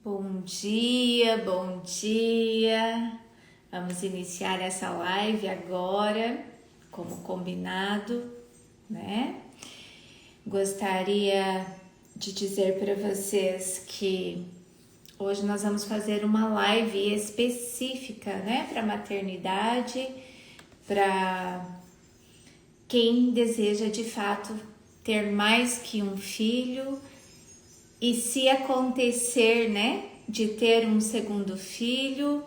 Bom dia, bom dia. Vamos iniciar essa live agora, como combinado, né? Gostaria de dizer para vocês que hoje nós vamos fazer uma live específica, né, para maternidade, para quem deseja de fato ter mais que um filho. E se acontecer, né, de ter um segundo filho,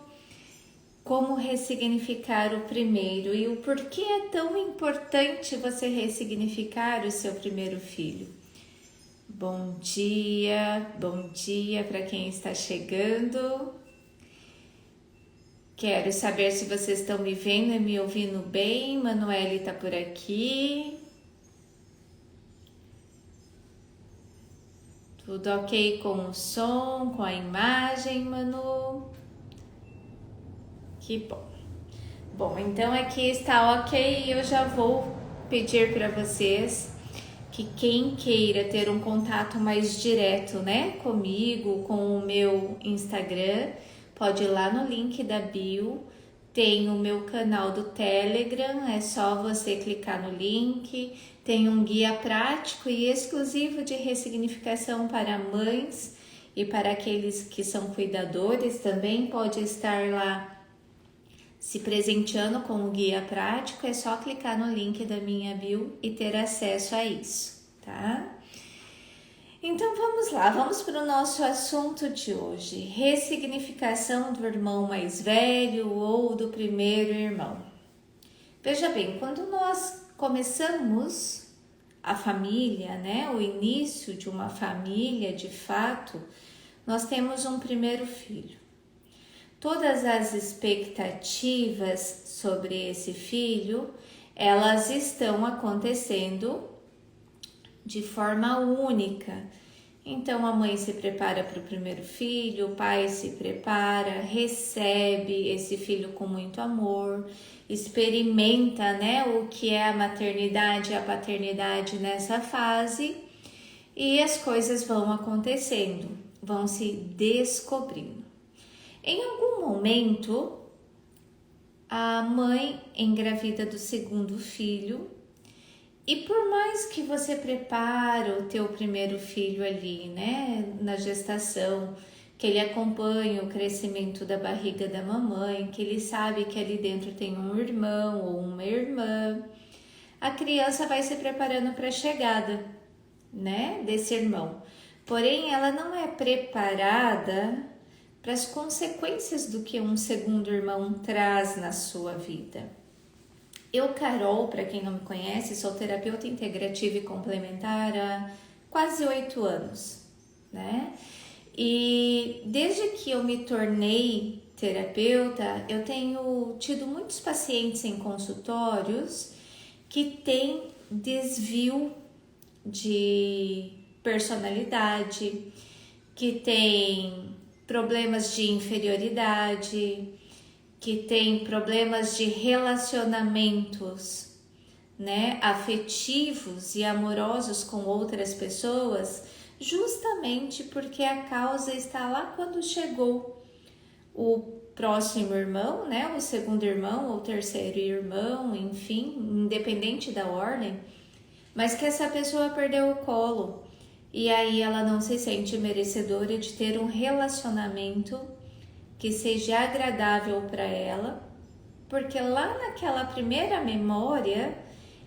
como ressignificar o primeiro e o porquê é tão importante você ressignificar o seu primeiro filho. Bom dia para quem está chegando. Quero saber se vocês estão me vendo e me ouvindo bem. Manoele está por aqui. Tudo ok com o som, com a imagem, Manu? Que bom. Bom, então aqui está ok e eu já vou pedir para vocês que quem queira ter um contato mais direto, né, comigo, com o meu Instagram, pode ir lá no link da bio. Tem o meu canal do Telegram, é só você clicar no link. Tem um guia prático e exclusivo de ressignificação para mães e para aqueles que são cuidadores também. Pode estar lá se presenteando com o guia prático. É só clicar no link da minha bio e ter acesso a isso, tá? Então vamos lá, vamos para o nosso assunto de hoje, ressignificação do irmão mais velho ou do primeiro irmão. Veja bem, quando nós começamos a família, né, o início de uma família de fato, nós temos um primeiro filho. Todas as expectativas sobre esse filho, elas estão acontecendo de forma única. Então a mãe se prepara para o primeiro filho, o pai se prepara, recebe esse filho com muito amor, experimenta, né, o que é a maternidade e a paternidade nessa fase e as coisas vão acontecendo, vão se descobrindo. Em algum momento, a mãe engravida do segundo filho. E por mais que você prepare o teu primeiro filho ali, né, na gestação, que ele acompanhe o crescimento da barriga da mamãe, que ele sabe que ali dentro tem um irmão ou uma irmã, a criança vai se preparando para a chegada, né, desse irmão. Porém, ela não é preparada para as consequências do que um segundo irmão traz na sua vida. Eu, Carol, para quem não me conhece, sou terapeuta integrativa e complementar há quase 8 anos, né? E desde que eu me tornei terapeuta, eu tenho tido muitos pacientes em consultórios que têm desvio de personalidade, que têm problemas de inferioridade, que tem problemas de relacionamentos, né, afetivos e amorosos com outras pessoas, justamente porque a causa está lá quando chegou o próximo irmão, né, o segundo irmão ou terceiro irmão, enfim, independente da ordem, mas que essa pessoa perdeu o colo e aí ela não se sente merecedora de ter um relacionamento que seja agradável para ela, porque lá naquela primeira memória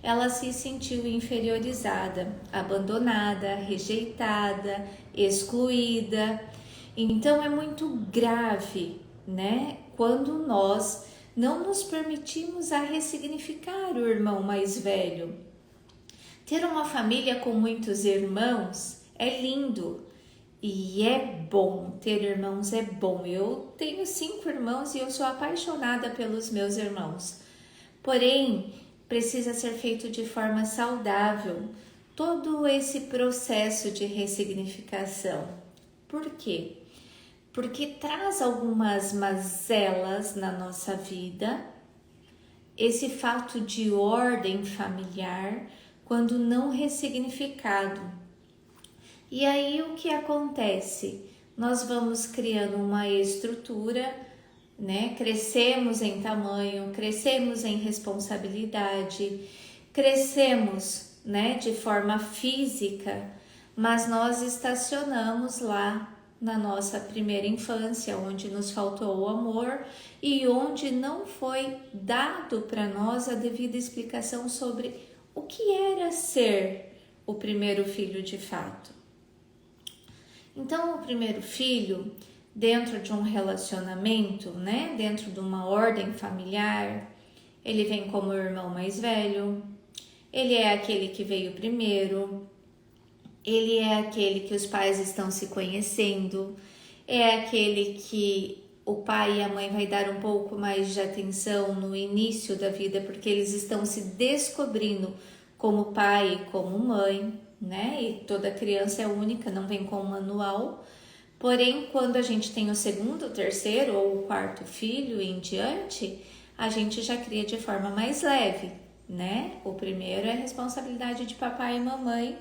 ela se sentiu inferiorizada, abandonada, rejeitada, excluída. Então é muito grave, né? Quando nós não nos permitimos a ressignificar o irmão mais velho. Ter uma família com muitos irmãos é lindo. E é bom, ter irmãos é bom. Eu tenho 5 irmãos e eu sou apaixonada pelos meus irmãos. Porém, precisa ser feito de forma saudável todo esse processo de ressignificação. Por quê? Porque traz algumas mazelas na nossa vida, esse fato de ordem familiar, quando não ressignificado. E aí o que acontece? nós vamos criando uma estrutura, né? Crescemos em tamanho, crescemos em responsabilidade, crescemos, né, de forma física, mas nós estacionamos lá na nossa primeira infância, onde nos faltou o amor e onde não foi dado para nós a devida explicação sobre o que era ser o primeiro filho de fato. Então, o primeiro filho, dentro de um relacionamento, né, dentro de uma ordem familiar, ele vem como o irmão mais velho, ele é aquele que veio primeiro, ele é aquele que os pais estão se conhecendo, é aquele que o pai e a mãe vai dar um pouco mais de atenção no início da vida, porque eles estão se descobrindo como pai e como mãe, né? E toda criança é única, não vem com um manual. Porém, quando a gente tem o segundo, o terceiro ou o quarto filho em diante, a gente já cria de forma mais leve, né? O primeiro é a responsabilidade de papai e mamãe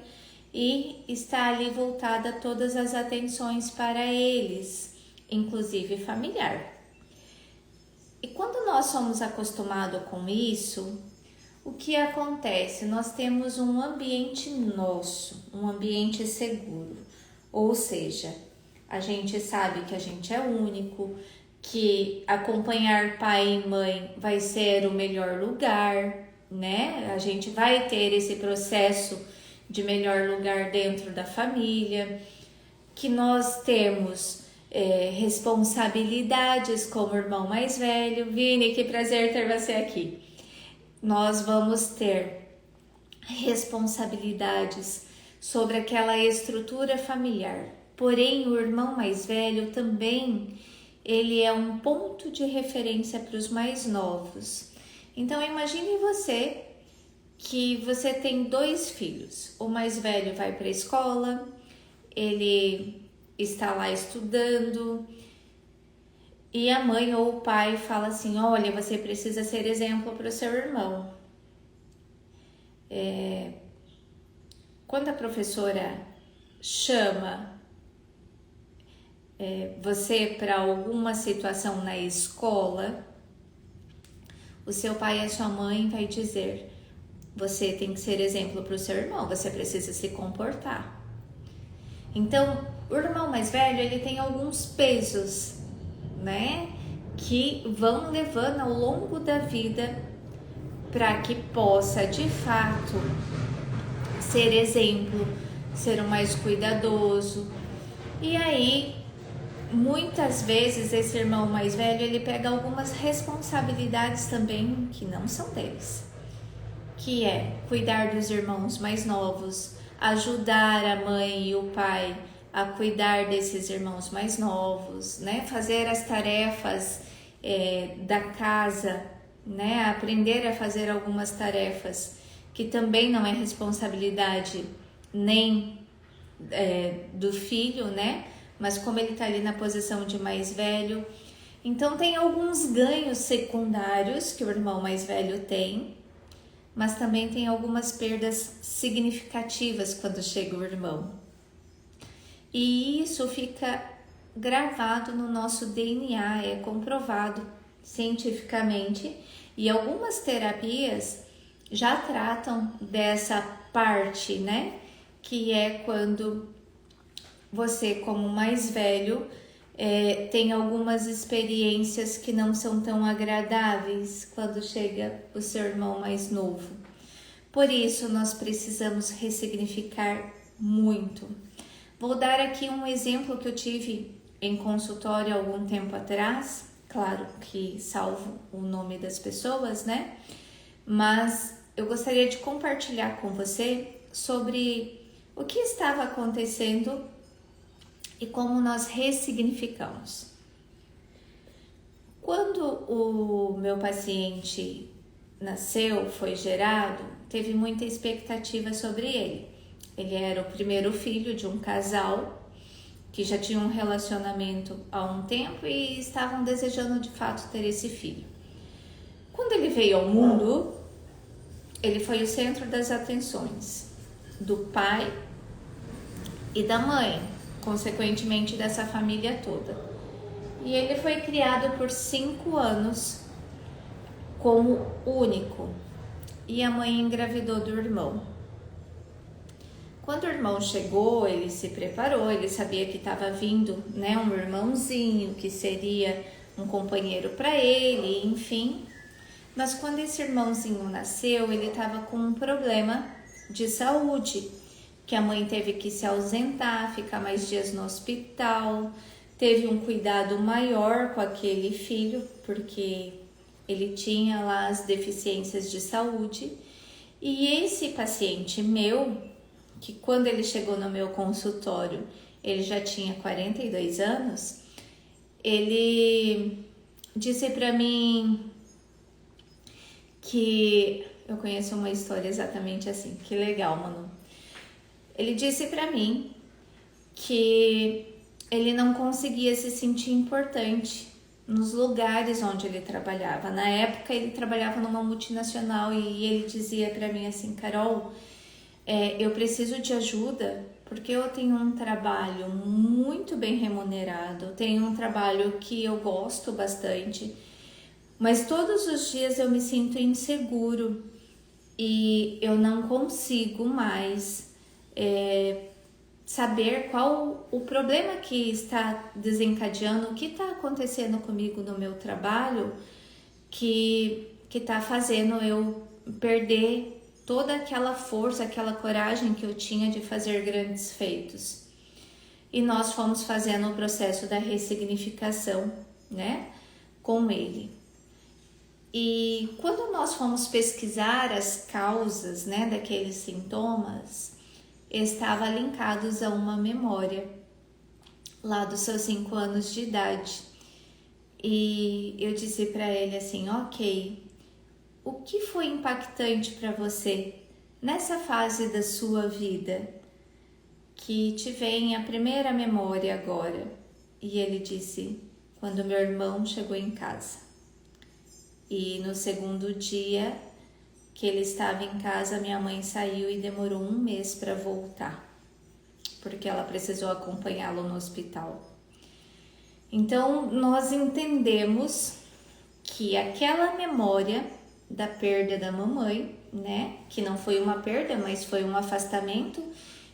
e está ali voltada todas as atenções para eles, inclusive familiar. E quando nós somos acostumados com isso, o que acontece? Nós temos um ambiente nosso, um ambiente seguro, ou seja, a gente sabe que a gente é único, que acompanhar pai e mãe vai ser o melhor lugar, né? A gente vai ter esse processo de melhor lugar dentro da família, que nós temos responsabilidades como irmão mais velho. Vini, que prazer ter você aqui. Nós vamos ter responsabilidades sobre aquela estrutura familiar. Porém, o irmão mais velho também, ele é um ponto de referência para os mais novos. Então, imagine você que você tem 2 filhos. O mais velho vai para a escola, ele está lá estudando, e a mãe ou o pai fala assim: olha, você precisa ser exemplo para o seu irmão. Quando a professora chama você para alguma situação na escola, o seu pai e a sua mãe vai dizer: você tem que ser exemplo para o seu irmão, você precisa se comportar. Então, o irmão mais velho, ele tem alguns pesos, né, que vão levando ao longo da vida para que possa, de fato, ser exemplo, ser o mais cuidadoso. E aí, muitas vezes, esse irmão mais velho, ele pega algumas responsabilidades também que não são deles, que é cuidar dos irmãos mais novos, ajudar a mãe e o pai a cuidar desses irmãos mais novos, né? Fazer as tarefas da casa, né? Aprender a fazer algumas tarefas que também não é responsabilidade nem do filho, né? Mas como ele está ali na posição de mais velho, então tem alguns ganhos secundários que o irmão mais velho tem, mas também tem algumas perdas significativas quando chega o irmão. E isso fica gravado no nosso DNA, é comprovado cientificamente, e algumas terapias já tratam dessa parte, né? Que é quando você, como mais velho, tem algumas experiências que não são tão agradáveis quando chega o seu irmão mais novo. Por isso, nós precisamos ressignificar muito. Vou dar aqui um exemplo que eu tive em consultório há algum tempo atrás. Claro que salvo o nome das pessoas, né? Mas eu gostaria de compartilhar com você sobre o que estava acontecendo e como nós ressignificamos. Quando o meu paciente nasceu, foi gerado, teve muita expectativa sobre ele. Ele era o primeiro filho de um casal que já tinha um relacionamento há um tempo e estavam desejando de fato ter esse filho. Quando ele veio ao mundo, ele foi o centro das atenções do pai e da mãe. consequentemente dessa família toda. E ele foi criado por 5 anos como único. E a mãe engravidou do irmão. Quando o irmão chegou, ele se preparou, ele sabia que estava vindo, né, um irmãozinho que seria um companheiro para ele, enfim. Mas quando esse irmãozinho nasceu, ele estava com um problema de saúde, que a mãe teve que se ausentar, ficar mais dias no hospital, teve um cuidado maior com aquele filho, porque ele tinha lá as deficiências de saúde. E esse paciente meu, que quando ele chegou no meu consultório, ele já tinha 42 anos, ele disse para mim que... Eu conheço uma história exatamente assim, que legal, mano. Ele disse para mim que ele não conseguia se sentir importante nos lugares onde ele trabalhava. Na época ele trabalhava numa multinacional e ele dizia para mim assim: Carol, eu preciso de ajuda porque eu tenho um trabalho muito bem remunerado, tenho um trabalho que eu gosto bastante, mas todos os dias eu me sinto inseguro e eu não consigo mais saber qual o problema que está desencadeando, o que está acontecendo comigo no meu trabalho que está fazendo eu perder toda aquela força, aquela coragem que eu tinha de fazer grandes feitos. E nós fomos fazendo o processo da ressignificação, né, com ele. E quando nós fomos pesquisar as causas, né, daqueles sintomas, estavam linkados a uma memória lá dos seus 5 anos de idade. E eu disse para ele assim: ok, o que foi impactante para você nessa fase da sua vida que te vem a primeira memória agora? E ele disse: quando meu irmão chegou em casa. E no segundo dia que ele estava em casa, minha mãe saiu e demorou 1 mês para voltar, porque ela precisou acompanhá-lo no hospital. Então nós entendemos que aquela memória da perda da mamãe, né, que não foi uma perda, mas foi um afastamento,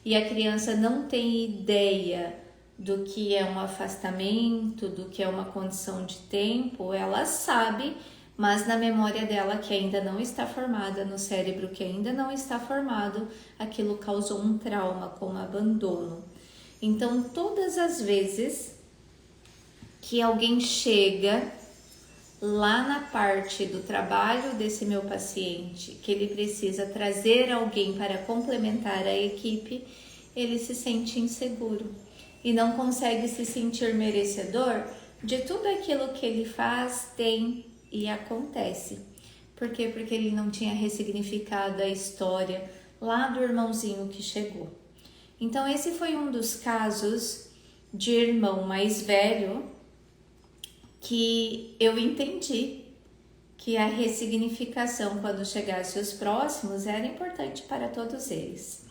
e a criança não tem ideia do que é um afastamento, do que é uma condição de tempo. Ela sabe, mas na memória dela, que ainda não está formada, no cérebro que ainda não está formado, aquilo causou um trauma, como abandono. Então, todas as vezes que alguém chega lá na parte do trabalho desse meu paciente, que ele precisa trazer alguém para complementar a equipe, ele se sente inseguro e não consegue se sentir merecedor de tudo aquilo que ele faz, tem e acontece. Por quê? Porque ele não tinha ressignificado a história lá do irmãozinho que chegou. Então esse foi um dos casos de irmão mais velho que eu entendi que a ressignificação, quando chegasse os próximos, era importante para todos eles,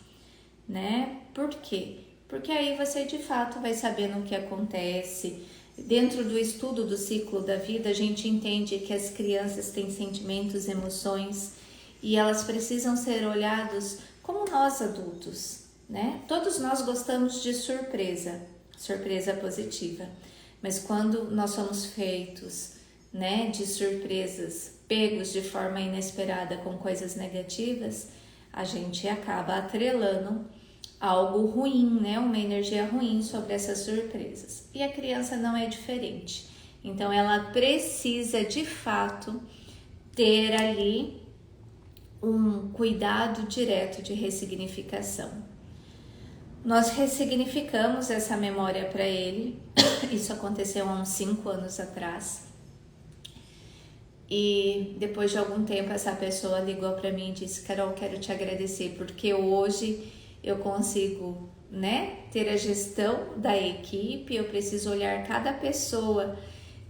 né? Por quê? Porque aí você de fato vai sabendo o que acontece. Dentro do estudo do ciclo da vida, a gente entende que as crianças têm sentimentos, emoções, e elas precisam ser olhadas como nós adultos, né? Todos nós gostamos de surpresa positiva. Mas quando nós somos feitos, né, de surpresas, pegos de forma inesperada com coisas negativas, a gente acaba atrelando algo ruim, né, uma energia ruim sobre essas surpresas. E a criança não é diferente. Então ela precisa de fato ter ali um cuidado direto de ressignificação. Nós ressignificamos essa memória para ele. Isso aconteceu há uns 5 anos atrás. E depois de algum tempo essa pessoa ligou para mim e disse: Carol, quero te agradecer porque hoje eu consigo, né, ter a gestão da equipe. Eu preciso olhar cada pessoa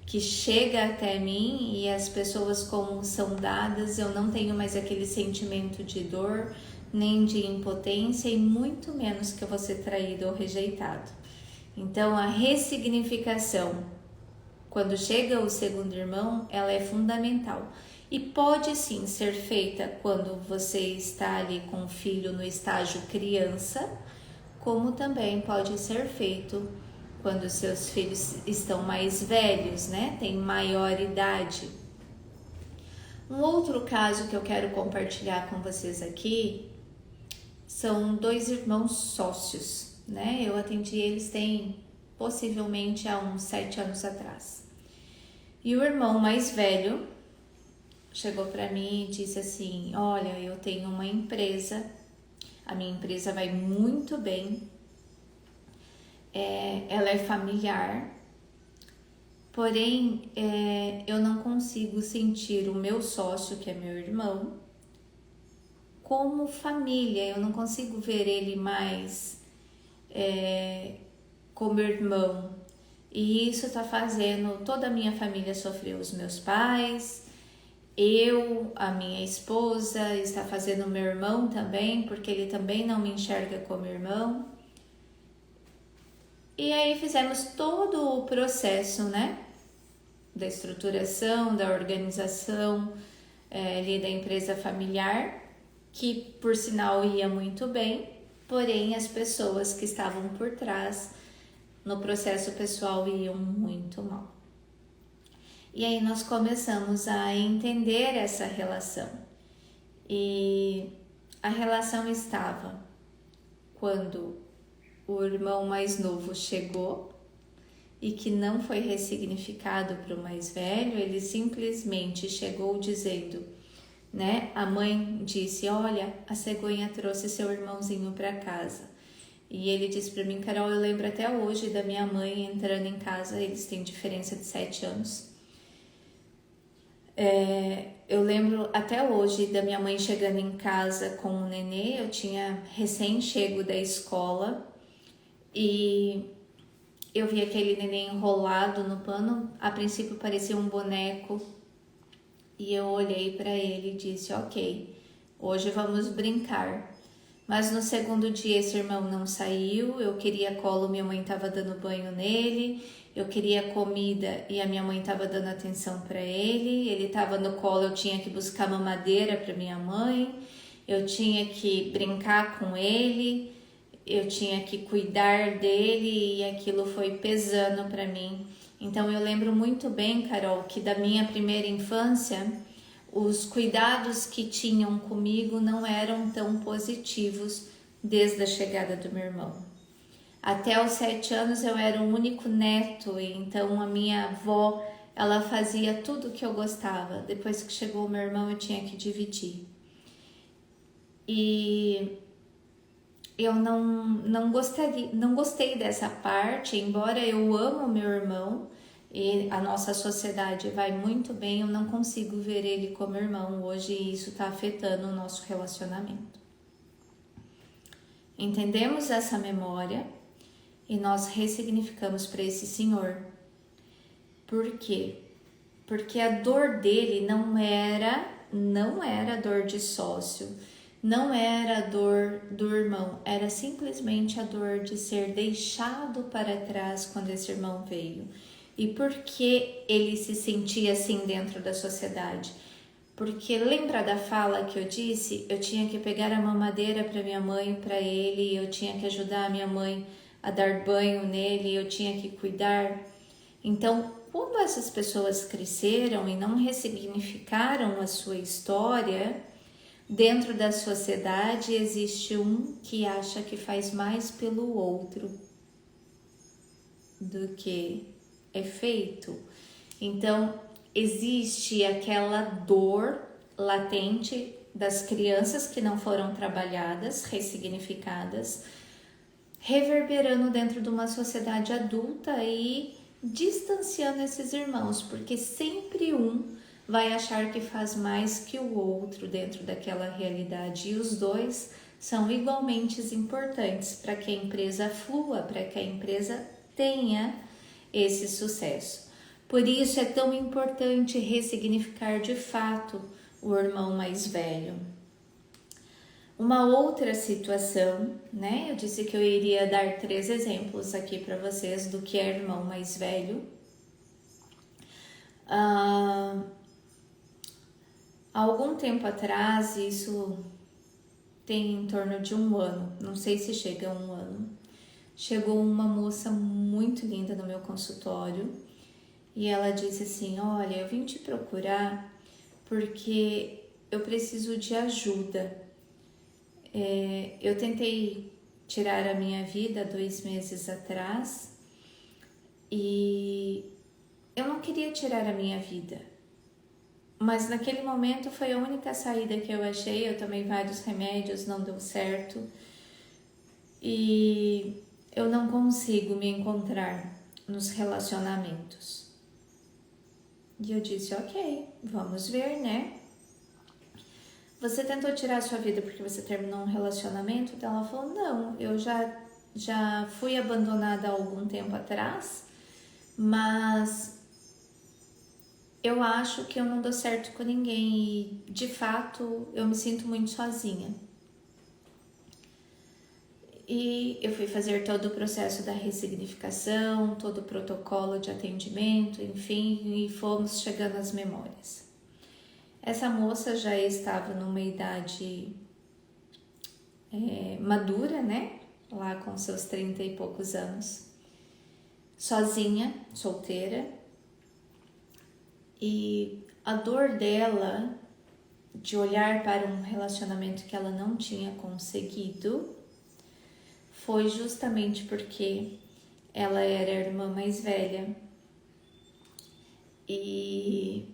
que chega até mim e as pessoas como são dadas. Eu não tenho mais aquele sentimento de dor, nem de impotência, e muito menos que eu vou ser traído ou rejeitado. Então, a ressignificação, quando chega o segundo irmão, ela é fundamental. E pode sim ser feita quando você está ali com o filho no estágio criança, como também pode ser feito quando seus filhos estão mais velhos, né? Tem maior idade. Um outro caso que eu quero compartilhar com vocês aqui são 2 irmãos sócios, né? Eu atendi eles tem possivelmente há uns 7 anos atrás. E o irmão mais velho chegou para mim e disse assim: olha, eu tenho uma empresa, a minha empresa vai muito bem, ela é familiar, porém eu não consigo sentir o meu sócio, que é meu irmão, como família, eu não consigo ver ele mais como irmão. E isso está fazendo toda a minha família sofrer, os meus pais, eu, a minha esposa, está fazendo o meu irmão também, porque ele também não me enxerga como irmão. E aí fizemos todo o processo, né? Da estruturação, da organização ali da empresa familiar, que por sinal ia muito bem, porém as pessoas que estavam por trás no processo pessoal iam muito mal. E aí nós começamos a entender essa relação. E a relação estava quando o irmão mais novo chegou e que não foi ressignificado para o mais velho, ele simplesmente chegou dizendo, né? A mãe disse: olha, a cegonha trouxe seu irmãozinho para casa. E ele disse para mim: Carol, eu lembro até hoje da minha mãe entrando em casa, eles têm diferença de 7 anos. Eu lembro até hoje da minha mãe chegando em casa com o nenê, eu tinha recém-chego da escola e eu vi aquele nenê enrolado no pano, a princípio parecia um boneco, e eu olhei para ele e disse: ok, hoje vamos brincar. Mas no segundo dia esse irmão não saiu, eu queria colo, minha mãe estava dando banho nele, eu queria comida e a minha mãe estava dando atenção para ele estava no colo, eu tinha que buscar mamadeira para minha mãe, eu tinha que brincar com ele, eu tinha que cuidar dele e aquilo foi pesando para mim. Então eu lembro muito bem, Carol, que da minha primeira infância, os cuidados que tinham comigo não eram tão positivos desde a chegada do meu irmão. Até os 7 anos eu era o único neto, e então a minha avó, ela fazia tudo que eu gostava. Depois que chegou o meu irmão, eu tinha que dividir. E eu não gostei dessa parte, embora eu amo meu irmão e a nossa sociedade vai muito bem, eu não consigo ver ele como irmão hoje e isso está afetando o nosso relacionamento. Entendemos essa memória e nós ressignificamos para esse senhor. Por quê? Porque a dor dele não era dor de sócio, não era a dor do irmão, era simplesmente a dor de ser deixado para trás quando esse irmão veio. E por que ele se sentia assim dentro da sociedade? Porque lembra da fala que eu disse? Eu tinha que pegar a mamadeira para minha mãe, para ele, eu tinha que ajudar a minha mãe a dar banho nele, eu tinha que cuidar. Então, quando essas pessoas cresceram e não ressignificaram a sua história, dentro da sociedade existe um que acha que faz mais pelo outro do que é feito. Então, existe aquela dor latente das crianças que não foram trabalhadas, ressignificadas, reverberando dentro de uma sociedade adulta e distanciando esses irmãos, porque sempre um vai achar que faz mais que o outro dentro daquela realidade e os dois são igualmente importantes para que a empresa flua, para que a empresa tenha esse sucesso. Por isso é tão importante ressignificar de fato o irmão mais velho. Uma outra situação, né? Eu disse que eu iria dar 3 exemplos aqui para vocês do que é irmão mais velho. Há algum tempo atrás, isso tem em torno de 1 ano, não sei se chega a 1 ano, chegou uma moça muito linda no meu consultório e ela disse assim: olha, eu vim te procurar porque eu preciso de ajuda. Eu tentei tirar a minha vida 2 meses atrás e eu não queria tirar a minha vida, mas naquele momento foi a única saída que eu achei. Eu tomei vários remédios, não deu certo e eu não consigo me encontrar nos relacionamentos. E eu disse: ok, vamos ver, né? Você tentou tirar a sua vida porque você terminou um relacionamento? Então ela falou: não, eu já fui abandonada há algum tempo atrás, mas eu acho que eu não dou certo com ninguém e, de fato, eu me sinto muito sozinha. E eu fui fazer todo o processo da ressignificação, todo o protocolo de atendimento, enfim, e fomos chegando às memórias. Essa moça já estava numa idade madura, né? Lá com seus 30 e poucos anos, sozinha, solteira, e a dor dela de olhar para um relacionamento que ela não tinha conseguido foi justamente porque ela era a irmã mais velha e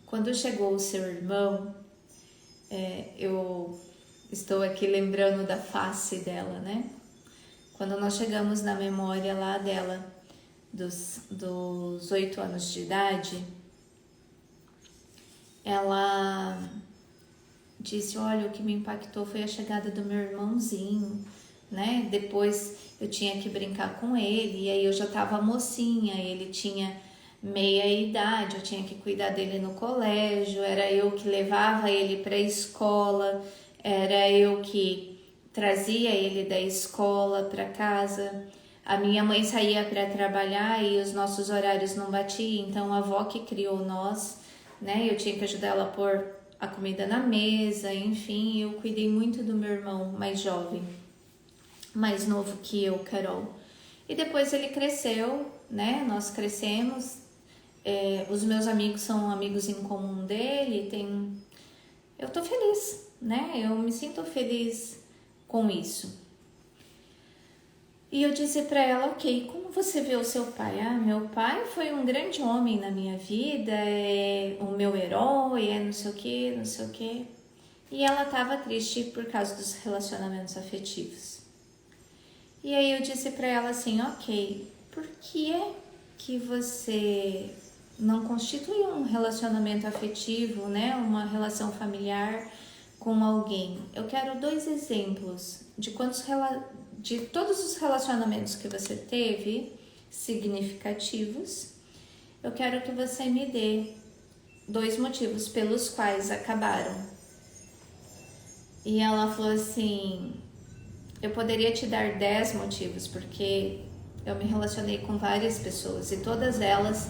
quando chegou o seu irmão, eu estou aqui lembrando da face dela, né? Quando nós chegamos na memória lá dela, dos 8 anos de idade, ela disse: olha, o que me impactou foi a chegada do meu irmãozinho, né? Depois eu tinha que brincar com ele, e aí eu já tava mocinha, ele tinha meia idade, eu tinha que cuidar dele no colégio, era eu que levava ele para a escola, era eu que trazia ele da escola para casa. A minha mãe saía para trabalhar e os nossos horários não batiam, então a avó que criou nós, né? Eu tinha que ajudar ela a pôr a comida na mesa, enfim, eu cuidei muito do meu irmão mais jovem, mais novo que eu, Carol. E depois ele cresceu, né? Nós crescemos. Os meus amigos são amigos em comum dele. Eu tô feliz, né? Eu me sinto feliz com isso. E eu disse para ela: ok, como você vê o seu pai? Ah, meu pai foi um grande homem na minha vida, é o meu herói, é não sei o que, não sei o que. E ela estava triste por causa dos relacionamentos afetivos. E aí eu disse para ela assim: ok, por que é que você não constitui um relacionamento afetivo, né? Uma relação familiar com alguém? Eu quero 2 exemplos de todos os relacionamentos que você teve significativos. Eu quero que você me dê 2 motivos pelos quais acabaram. E ela falou assim: eu poderia te dar 10 motivos, porque eu me relacionei com várias pessoas e todas elas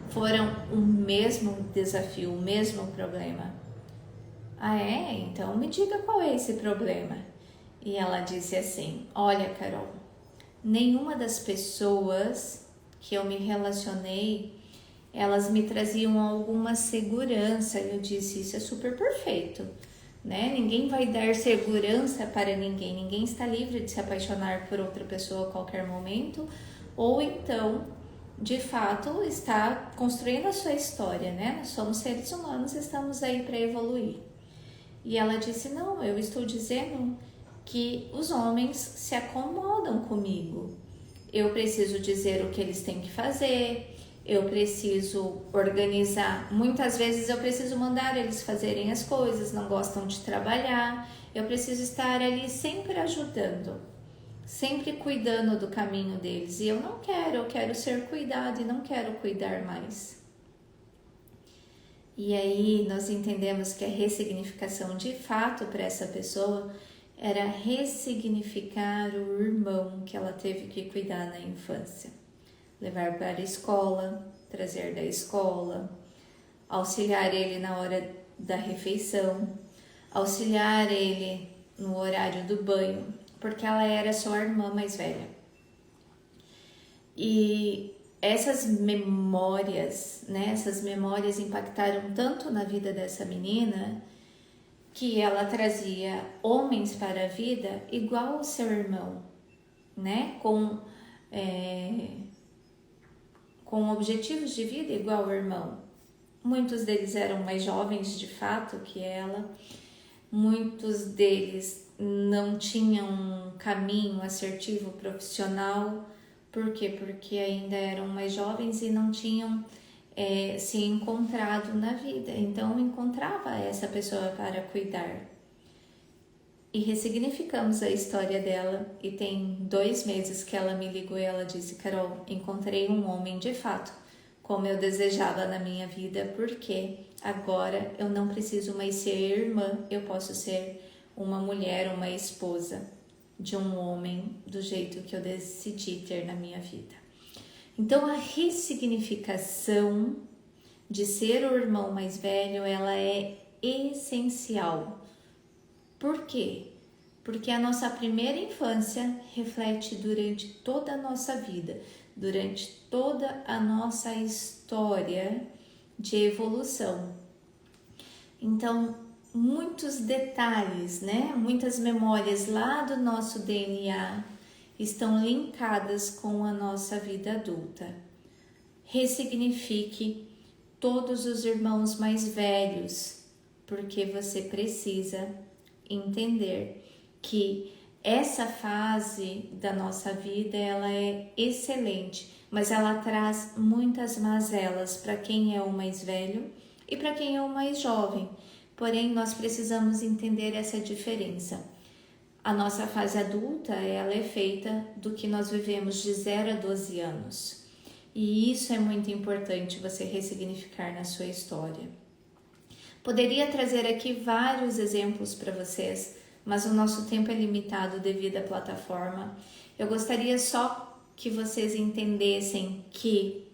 foram o mesmo desafio, o mesmo problema. Ah, é? Então me diga qual é esse problema. E ela disse assim: olha, Carol, nenhuma das pessoas que eu me relacionei, elas me traziam alguma segurança. Eu disse: isso é super perfeito, né? Ninguém vai dar segurança para ninguém. Ninguém está livre de se apaixonar por outra pessoa a qualquer momento, ou então, de fato, está construindo a sua história, né? Nós somos seres humanos, estamos aí para evoluir. E ela disse: não, eu estou dizendo que os homens se acomodam comigo. Eu preciso dizer o que eles têm que fazer, eu preciso organizar. Muitas vezes eu preciso mandar eles fazerem as coisas, não gostam de trabalhar. Eu preciso estar ali sempre ajudando, sempre cuidando do caminho deles. E eu não quero, eu quero ser cuidado e não quero cuidar mais. E aí nós entendemos que a ressignificação de fato para essa pessoa era ressignificar o irmão que ela teve que cuidar na infância. Levar para a escola, trazer da escola, auxiliar ele na hora da refeição, auxiliar ele no horário do banho, porque ela era sua irmã mais velha. E essas memórias, né, essas memórias impactaram tanto na vida dessa menina que ela trazia homens para a vida igual ao seu irmão, né, com objetivos de vida igual ao irmão. Muitos deles eram mais jovens de fato que ela, muitos deles não tinham um caminho assertivo profissional. Por quê? Porque ainda eram mais jovens e não tinham se encontrado na vida. Então, encontrava essa pessoa para cuidar. E ressignificamos a história dela. E tem 2 meses que ela me ligou e ela disse: Carol, encontrei um homem de fato, como eu desejava na minha vida, porque agora eu não preciso mais ser irmã, eu posso ser uma mulher, uma esposa de um homem do jeito que eu decidi ter na minha vida. Então a ressignificação de ser o irmão mais velho, ela é essencial. Por quê? Porque a nossa primeira infância reflete durante toda a nossa vida, durante toda a nossa história de evolução. Então, muitos detalhes, né? Muitas memórias lá do nosso DNA estão linkadas com a nossa vida adulta. Ressignifique todos os irmãos mais velhos, porque você precisa entender que essa fase da nossa vida ela é excelente, mas ela traz muitas mazelas para quem é o mais velho e para quem é o mais jovem. Porém, nós precisamos entender essa diferença. A nossa fase adulta, ela é feita do que nós vivemos de 0 a 12 anos. E isso é muito importante você ressignificar na sua história. Poderia trazer aqui vários exemplos para vocês, mas o nosso tempo é limitado devido à plataforma. Eu gostaria só que vocês entendessem que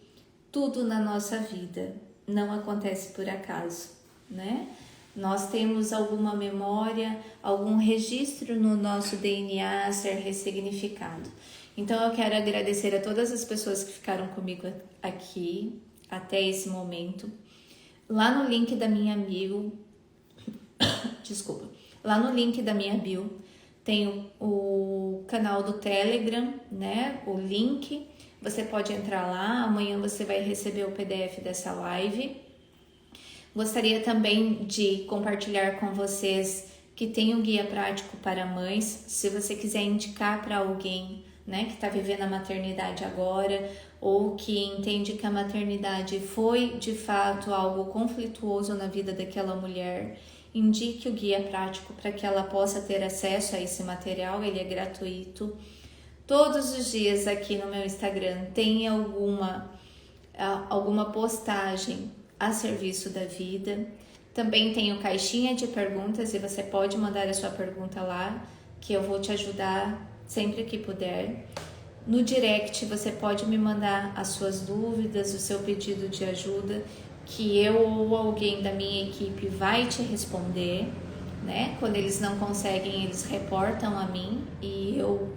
tudo na nossa vida não acontece por acaso, né? Nós temos alguma memória, algum registro no nosso DNA a ser ressignificado. Então eu quero agradecer a todas as pessoas que ficaram comigo aqui até esse momento. Lá no link da minha bio, lá no link da minha bio tem o canal do Telegram, né? O link, você pode entrar lá, amanhã você vai receber o PDF dessa live. Gostaria também de compartilhar com vocês que tem um guia prático para mães, se você quiser indicar para alguém, né, que está vivendo a maternidade agora ou que entende que a maternidade foi de fato algo conflituoso na vida daquela mulher, indique o guia prático para que ela possa ter acesso a esse material, ele é gratuito. Todos os dias aqui no meu Instagram tem alguma postagem a serviço da vida. Também tenho caixinha de perguntas e você pode mandar a sua pergunta lá, que eu vou te ajudar sempre que puder. No direct você pode me mandar as suas dúvidas, o seu pedido de ajuda, que eu ou alguém da minha equipe vai te responder, né? Quando eles não conseguem, eles reportam a mim e eu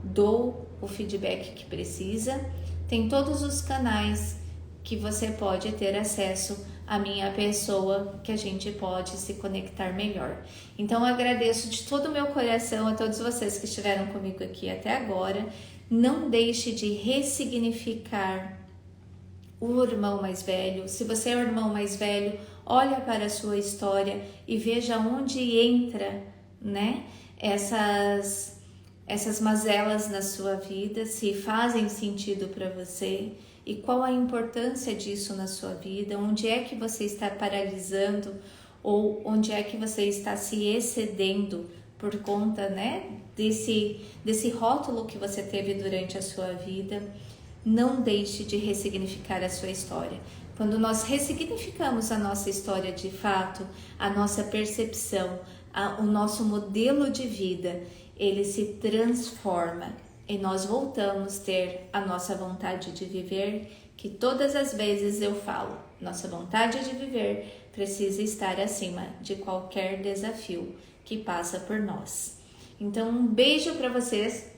dou o feedback que precisa. Tem todos os canais que você pode ter acesso à minha pessoa, que a gente pode se conectar melhor. Então eu agradeço de todo o meu coração a todos vocês que estiveram comigo aqui até agora. Não deixe de ressignificar o irmão mais velho. Se você é o irmão mais velho, olha para a sua história e veja onde entra, né, essas mazelas na sua vida, se fazem sentido para você. E qual a importância disso na sua vida? Onde é que você está paralisando ou onde é que você está se excedendo por conta, né, desse rótulo que você teve durante a sua vida? Não deixe de ressignificar a sua história. Quando nós ressignificamos a nossa história de fato, a nossa percepção, o nosso modelo de vida, ele se transforma e nós voltamos a ter a nossa vontade de viver, que todas as vezes eu falo, nossa vontade de viver precisa estar acima de qualquer desafio que passa por nós. Então, um beijo para vocês.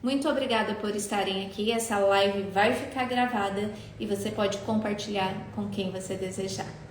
Muito obrigada por estarem aqui. Essa live vai ficar gravada e você pode compartilhar com quem você desejar.